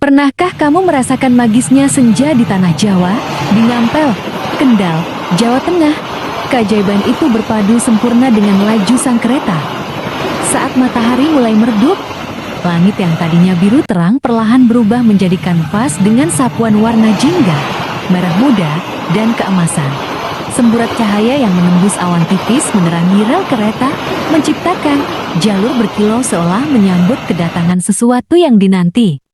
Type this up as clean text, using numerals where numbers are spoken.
Pernahkah kamu merasakan magisnya senja di tanah Jawa, di Ngampel, Kendal, Jawa Tengah? Keajaiban itu berpadu sempurna dengan laju sang kereta. Saat matahari mulai meredup, langit yang tadinya biru terang perlahan berubah menjadi kanvas dengan sapuan warna jingga, merah muda, dan keemasan. Semburat cahaya yang menembus awan tipis menerangi rel kereta, menciptakan jalur berkilau seolah menyambut kedatangan sesuatu yang dinanti.